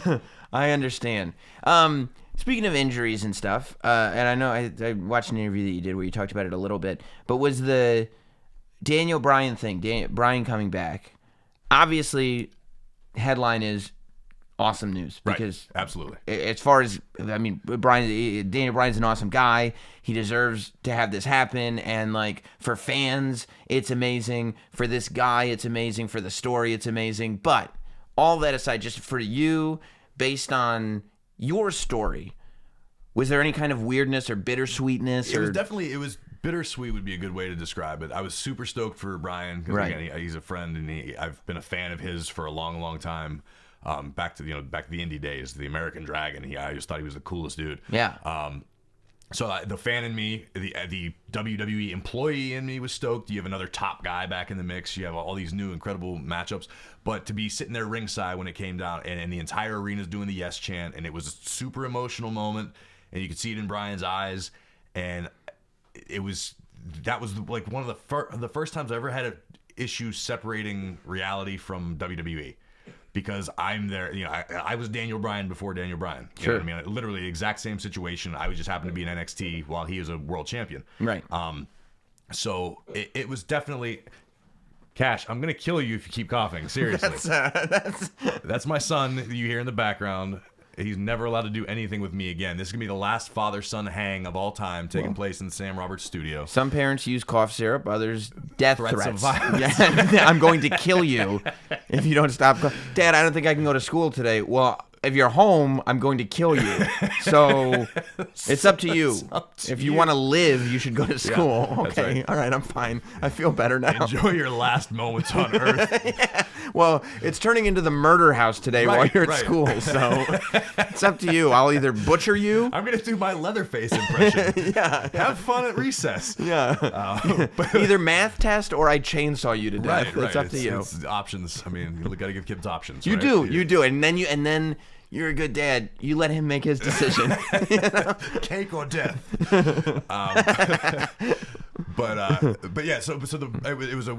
I understand. Speaking of injuries and stuff, and I know I watched an interview that you did where you talked about it a little bit, but was the Daniel Bryan thing, Bryan coming back, obviously headline is awesome news because right. Absolutely. As far as, I mean, Daniel Bryan's an awesome guy. He deserves to have this happen. And like for fans, it's amazing. For this guy, it's amazing. For the story, it's amazing. But all that aside, just for you, based on your story, was there any kind of weirdness or bittersweetness? It was bittersweet would be a good way to describe it. I was super stoked for Bryan because again, he's a friend, and I've been a fan of his for a long, long time. Back to the indie days, the American Dragon. I just thought he was the coolest dude. Yeah. So the fan in me, the WWE employee in me was stoked. You have another top guy back in the mix. You have all these new incredible matchups. But to be sitting there ringside when it came down, and the entire arena's doing the yes chant, and it was a super emotional moment, and you could see it in Bryan's eyes, and that was like one of the first times I ever had an issue separating reality from WWE. Because I'm there, I was Daniel Bryan before Daniel Bryan. You know what I mean? Literally the exact same situation. I just happened to be in NXT while he was a world champion. Right. So it was definitely... Cash, I'm going to kill you if you keep coughing. Seriously. That's my son that you hear in the background. He's never allowed to do anything with me again. This is going to be the last father-son hang of all time taking place in Sam Roberts' studio. Some parents use cough syrup, others death threats. Of violence. Yeah, I'm going to kill you if you don't stop. Dad, I don't think I can go to school today. Well, if you're home, I'm going to kill you. So it's up to you. If you want to live, you should go to school. Yeah, okay. right. All right, I'm fine. I feel better now. Enjoy your last moments on Earth. Yeah. Well, it's turning into the murder house today while you're at school. So it's up to you. I'll either butcher you. I'm going to do my Leatherface impression. Yeah. Have fun at recess. Yeah. Either math test or I chainsaw you to death. Right. It's up to you. It's options. I mean, you got to give kids options. You right? do. You do. And then you're a good dad. You let him make his decision. Cake or death. But yeah. So it was a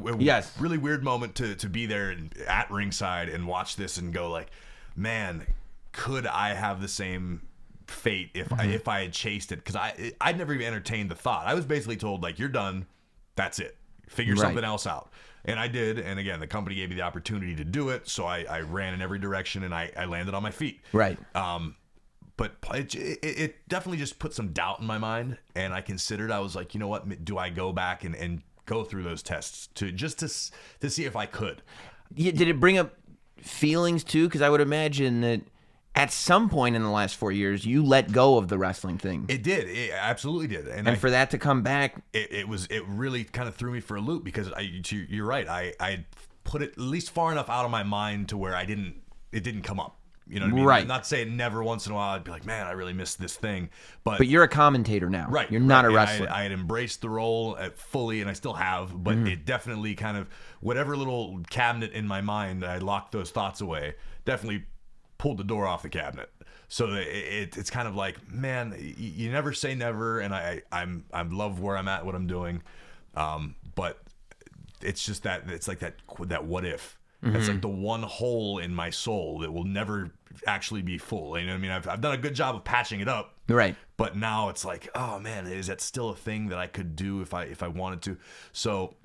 really weird moment to be there at ringside and watch this and go like, man, could I have the same fate if I had chased it? Because I'd never even entertained the thought. I was basically told like, you're done. That's it. Figure something else out. And I did, and again, the company gave me the opportunity to do it, so I ran in every direction, and I landed on my feet. Right. But it definitely just put some doubt in my mind, and I considered, I was like, you know what, do I go back and go through those tests to see if I could? Yeah, did it bring up feelings, too? Because I would imagine that at some point in the last 4 years, you let go of the wrestling thing. It did. It absolutely did. And for that to come back, it really kind of threw me for a loop because you're right. I put it at least far enough out of my mind to where it didn't come up. You know what I mean? Right. Not saying never once in a while I'd be like, man, I really missed this thing. But you're a commentator now. Right. You're not a wrestler. I had embraced the role fully, and I still have, but it definitely kind of, whatever little cabinet in my mind, I locked those thoughts away, definitely pulled the door off the cabinet. So it's kind of like, man, you never say never, and I love where I'm at, what I'm doing, but it's just that it's like that what if. It's like the one hole in my soul that will never actually be full. You know what I mean? I've done a good job of patching it up, right? But now it's like, oh man, is that still a thing that I could do if I wanted to? So.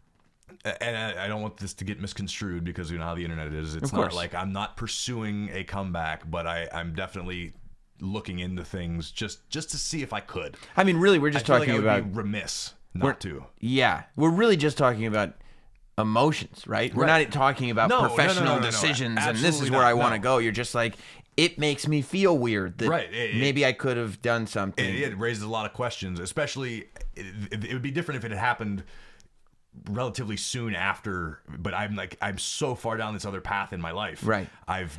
And I don't want this to get misconstrued because you know how the internet is. It's not like I'm not pursuing a comeback, but I'm definitely looking into things just to see if I could. I mean, really, we're just talking like about would be remiss not to. Yeah, we're really just talking about emotions, right? We're not talking about professional decisions and this is where I want to go. You're just like, it makes me feel weird that maybe I could have done something. It raises a lot of questions, especially it would be different if it had happened relatively soon after, but I'm so far down this other path in my life. Right. I've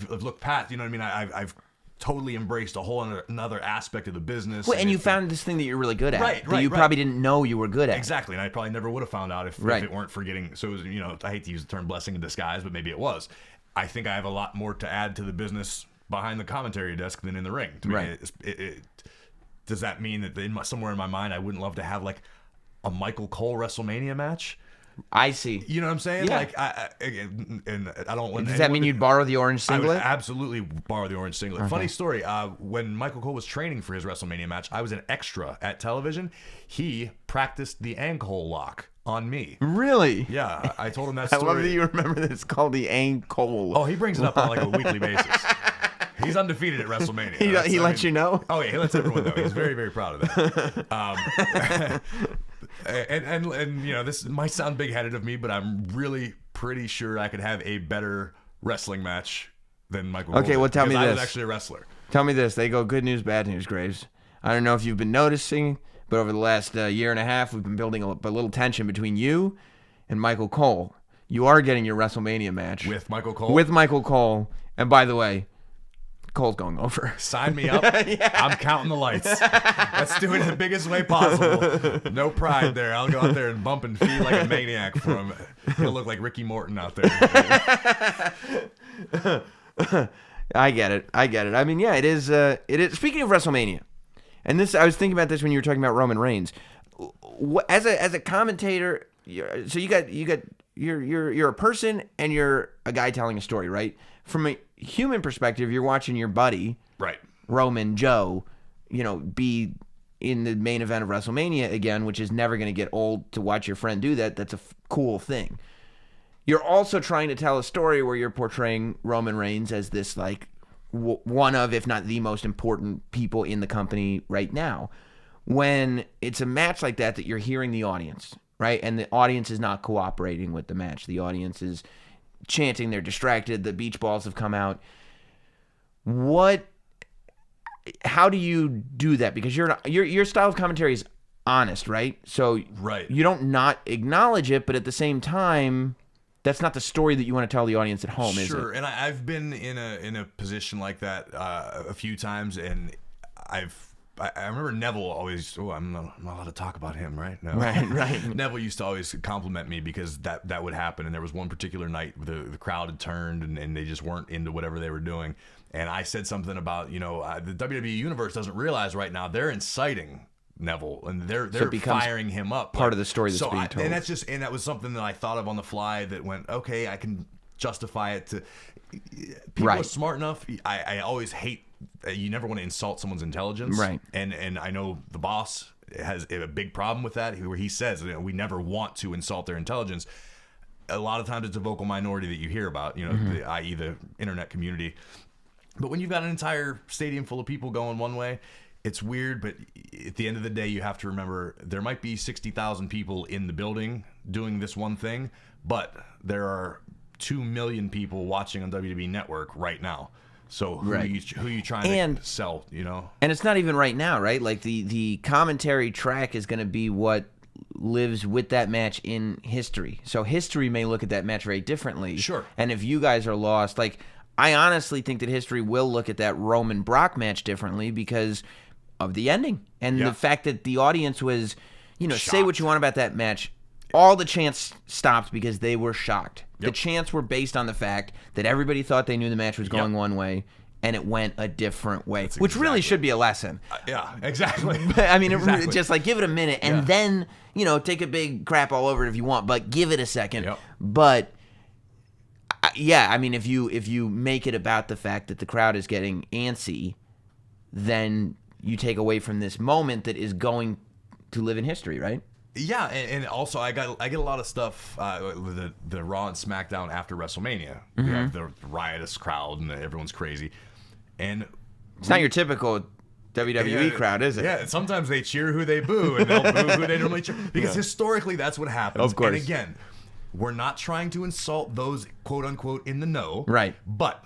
looked past, you know what I mean? I've totally embraced a whole another aspect of the business. Well, and you found this thing that you're really good at. Right, that you probably didn't know you were good at. Exactly. And I probably never would have found out if it weren't for getting, so it was, you know, I hate to use the term blessing in disguise, but maybe it was. I think I have a lot more to add to the business behind the commentary desk than in the ring. To me, does that mean that somewhere in my mind, I wouldn't love to have like a Michael Cole WrestleMania match? I see. You know what I'm saying? Yeah. Like, I don't want. Does that mean you'd borrow the orange singlet? I would absolutely borrow the orange singlet. Okay. Funny story. When Michael Cole was training for his WrestleMania match, I was an extra at television. He practiced the ankle lock on me. Really? Yeah. I told him that story. I love that you remember that it's called the ankle. Oh, he brings it up on like a weekly basis. He's undefeated at WrestleMania. He lets you know? Oh, yeah. He lets everyone know. He's very, very proud of that. And you know, this might sound big-headed of me, but I'm really pretty sure I could have a better wrestling match than Michael Cole. Okay, well, tell me this. I was actually a wrestler. Tell me this. They go good news, bad news, Graves. I don't know if you've been noticing, but over the last year and a half, we've been building a little tension between you and Michael Cole. You are getting your WrestleMania match. With Michael Cole? With Michael Cole. And by the way, Cole's going over. Sign me up. Yeah. I'm counting the lights. Let's do it in the biggest way possible. No pride there. I'll go out there and bump and feed like a maniac for him. He'll look like Ricky Morton out there. I get it. I mean, yeah, it is. Speaking of WrestleMania, and this, I was thinking about this when you were talking about Roman Reigns. As a commentator, you're a person and you're a guy telling a story, right? From a human perspective, you're watching your buddy, right, Roman Joe, be in the main event of WrestleMania again, which is never going to get old to watch your friend do that. That's a cool thing. You're also trying to tell a story where you're portraying Roman Reigns as this like one of, if not the most important people in the company right now. When it's a match like that you're hearing the audience, right? And the audience is not cooperating with the match. The audience is chanting, they're distracted, the beach balls have come out. How do you do that? Because your style of commentary is honest, right? So you don't not acknowledge it, but at the same time, that's not the story that you want to tell the audience at home, is it? Sure, and I've been in a position like that a few times, and I remember Neville always. Oh, I'm not allowed to talk about him, right? No. Right. Neville used to always compliment me because that would happen, and there was one particular night the crowd had turned and they just weren't into whatever they were doing, and I said something about the WWE universe doesn't realize right now they're inciting Neville and they're firing him up. Part of the story that's being told. And that was something that I thought of on the fly that went, okay, I can justify it to people are smart enough. I always hate. You never want to insult someone's intelligence, right? And I know the boss has a big problem with that, where he says we never want to insult their intelligence. A lot of times it's a vocal minority that you hear about, i.e. the internet community. But when you've got an entire stadium full of people going one way, it's weird. But at the end of the day, you have to remember there might be 60,000 people in the building doing this one thing, but there are 2 million people watching on WWE Network right now. So who are you trying to sell, And it's not even right now, right? Like the commentary track is going to be what lives with that match in history. So history may look at that match very differently. Sure. And if you guys are lost, I honestly think that history will look at that Roman Brock match differently because of the ending and the fact that the audience was, say what you want about that match. All the chants stopped because they were shocked. Yep. The chants were based on the fact that everybody thought they knew the match was going one way, and it went a different way, which really should be a lesson. Yeah, exactly. I mean, just give it a minute, and then, take a big crap all over it if you want, but give it a second. Yep. But, I mean, if you make it about the fact that the crowd is getting antsy, then you take away from this moment that is going to live in history, right? Yeah, and also I get a lot of stuff with the Raw and SmackDown after WrestleMania. Mm-hmm. You have the riotous crowd and everyone's crazy, and it's not your typical WWE crowd, is it? Yeah, sometimes they cheer who they boo, and they'll boo who they normally cheer because historically that's what happens. Of course. And again, we're not trying to insult those quote unquote in the know, right? But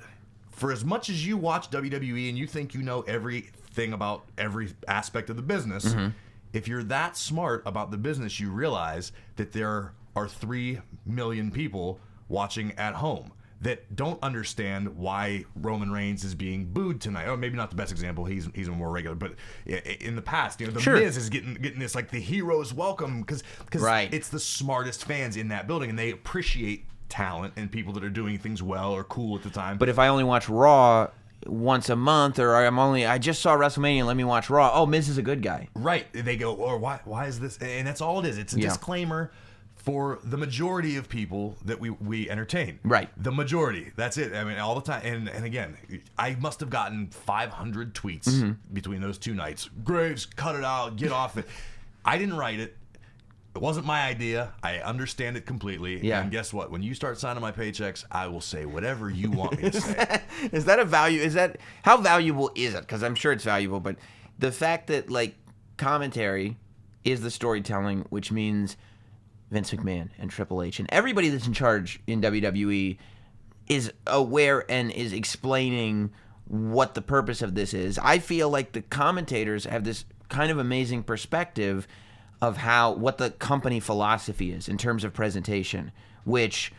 for as much as you watch WWE and you think you know everything about every aspect of the business. Mm-hmm. If you're that smart about the business, you realize that there are 3 million people watching at home that don't understand why Roman Reigns is being booed tonight. Or maybe not the best example. He's a more regular, but in the past, the Miz is getting this the hero's welcome because it's the smartest fans in that building and they appreciate talent and people that are doing things well or cool at the time. But if I only watch Raw once a month, or I just saw WrestleMania, let me watch Raw. Oh, Miz is a good guy. Right. They go, or why is this? And that's all it is. It's a disclaimer for the majority of people that we entertain. Right. The majority. That's it. I mean, all the time. And again, I must have gotten 500 tweets between those 2 nights. Graves, cut it out. Get off it. I didn't write it. It wasn't my idea. I understand it completely. Yeah. And guess what? When you start signing my paychecks, I will say whatever you want me to say. Is that a value? How valuable is it? Because I'm sure it's valuable, but the fact that commentary is the storytelling, which means Vince McMahon and Triple H and everybody that's in charge in WWE is aware and is explaining what the purpose of this is. I feel like the commentators have this kind of amazing perspective of what the company philosophy is in terms of presentation, which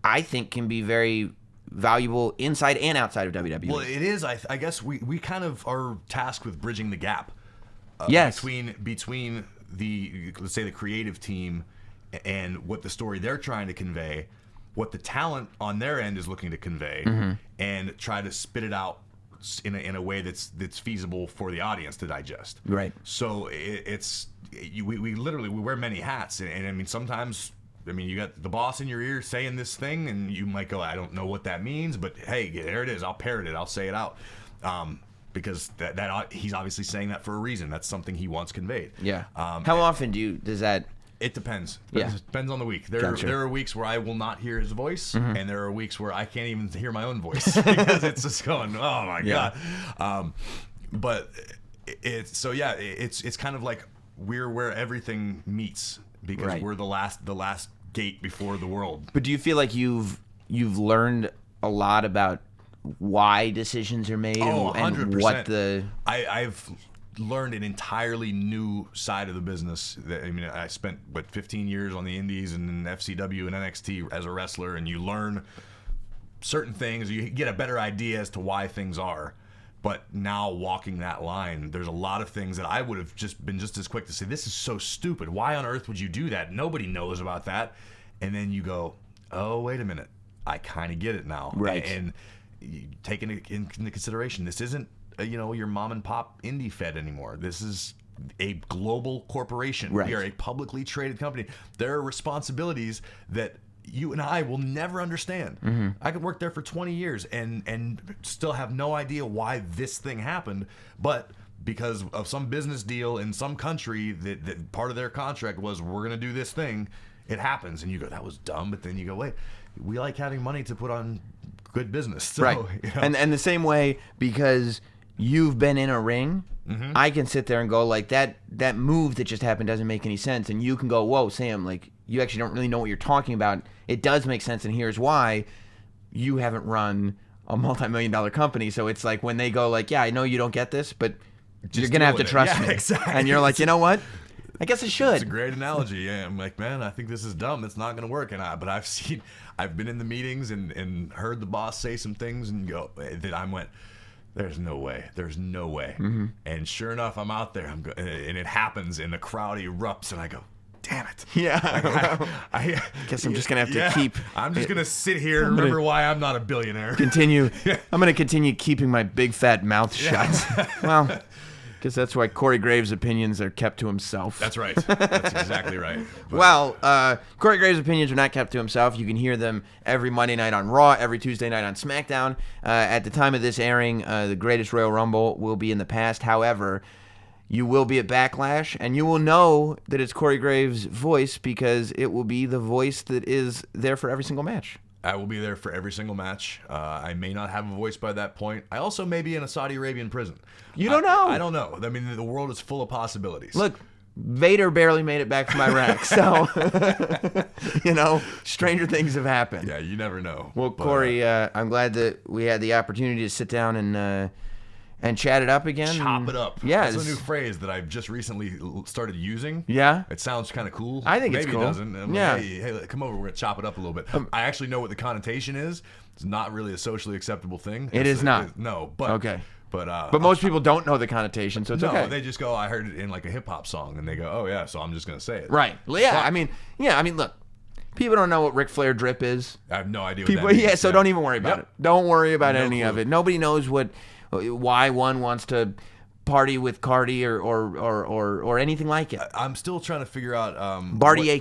I think can be very valuable inside and outside of WWE. Well, it is. I guess we kind of are tasked with bridging the gap between the, let's say, the creative team and what the story they're trying to convey, what the talent on their end is looking to convey, and try to spit it out in a way that's feasible for the audience to digest. Right. So we literally wear many hats, and I mean sometimes you got the boss in your ear saying this thing, and you might go, I don't know what that means, but hey, there it is. I'll parrot it. I'll say it out, because that he's obviously saying that for a reason. That's something he wants conveyed. Yeah. How often does that? It depends. Yeah. It depends on the week. There are weeks where I will not hear his voice, and there are weeks where I can't even hear my own voice because it's just going, oh my god. But it's kind of like we're where everything meets because we're the last gate before the world. But do you feel like you've learned a lot about why decisions are made and what I've learned an entirely new side of the business. I spent 15 years on the indies and FCW and NXT as a wrestler, and you learn certain things, you get a better idea as to why things are. But now walking that line, there's a lot of things that I would have been just as quick to say, this is so stupid. Why on earth would you do that? Nobody knows about that. And then you go, oh, wait a minute. I kind of get it now. Right. And you take into consideration, this isn't your mom and pop indie fed anymore. This is a global corporation. Right. We are a publicly traded company. There are responsibilities that you and I will never understand. Mm-hmm. I could work there for 20 years and still have no idea why this thing happened, but because of some business deal in some country that part of their contract was, we're going to do this thing, it happens. And you go, that was dumb. But then you go, wait, we like having money to put on good business. So, right. And the same way, because you've been in a ring, I can sit there and go like that move that just happened doesn't make any sense. And you can go, whoa, Sam, like you actually don't really know what you're talking about. It does make sense. And here's why. You haven't run a multi-million-dollar company. So it's like when they go like, yeah, I know you don't get this, but you're going to have to trust me. Exactly. And you're like, you know what? I guess I should. It's a great analogy. Yeah, I'm like, man, I think this is dumb. It's not going to work. But I've been in the meetings and heard the boss say some things and go that I went, there's no way. There's no way. Mm-hmm. And sure enough, I'm out there. And it happens, and the crowd erupts, and I go, damn it. Yeah. I guess I'm just going to have to keep. I'm just going to sit here and remember why I'm not a billionaire. I'm going to continue keeping my big fat mouth shut. Well, because that's why Corey Graves' opinions are kept to himself. That's right. That's exactly right. But, well, Corey Graves' opinions are not kept to himself. You can hear them every Monday night on Raw, every Tuesday night on SmackDown. At the time of this airing, the Greatest Royal Rumble will be in the past. However, you will be at Backlash, and you will know that it's Corey Graves' voice because it will be the voice that is there for every single match. I will be there for every single match. I may not have a voice by that point. I also may be in a Saudi Arabian prison. You don't know. I don't know. I mean, the world is full of possibilities. Look, Vader barely made it back from Iraq, so, stranger things have happened. Yeah, you never know. Well, Corey, I'm glad that we had the opportunity to sit down and chat it up again. Chop it up. Yeah. That's a new phrase that I've just recently started using. Yeah? It sounds kind of cool. I think it's cool. Maybe it doesn't. I'm yeah. Like, hey, come over. We're going to chop it up a little bit. I actually know what the connotation is. It's not really a socially acceptable thing. It is not. No, but... Okay. But most people don't know the connotation, so it's okay. No, they just go, I heard it in like a hip-hop song, and they go, oh, yeah, so I'm just going to say it. Right. Yeah, I mean, look, people don't know what Ric Flair drip is. I have no idea what that means. Yeah, so don't even worry about it. Don't worry about any clue. of it. Nobody knows why one wants to party with Cardi or anything like it. I'm still trying to figure out... Bartier,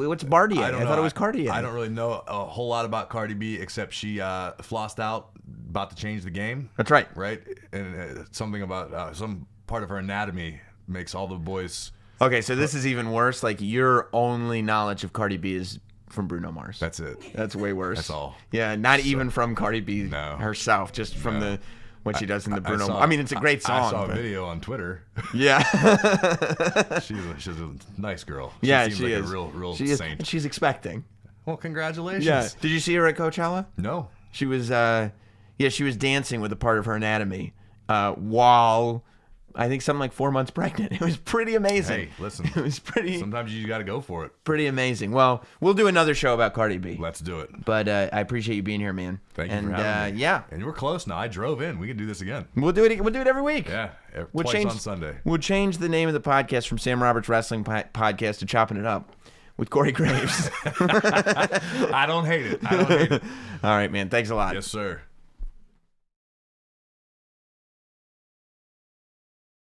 what's Bartier? I thought it was Cartier. I don't really know a whole lot about Cardi B, except she flossed out, about to change the game. That's right. Right? And something about some part of her anatomy makes all the boys... Okay, so this is even worse. Like, your only knowledge of Cardi B is from Bruno Mars. That's it. That's way worse. That's all. Yeah, not even from Cardi B herself, just from what she does in the Bruno Mars. I mean, it's a great song. I saw a video on Twitter. Yeah. she's a nice girl. She seems like is. a real she is, saint. and she's expecting. Well, congratulations. Yeah. Did you see her at Coachella? No. She was she was dancing with a part of her anatomy while I think something like 4 months pregnant. It was pretty amazing. Hey, listen. It was pretty. Sometimes you got to go for it. Pretty amazing. Well, we'll do another show about Cardi B. Let's do it. But I appreciate you being here, man. Thank you for having me. Yeah. And we're close now. I drove in. We can do this again. We'll do it. We'll do it every week. Yeah. Twice on Sunday. We'll change the name of the podcast from Sam Roberts Wrestling Podcast to Chopping It Up with Corey Graves. I don't hate it. All right, man. Thanks a lot. Yes, sir.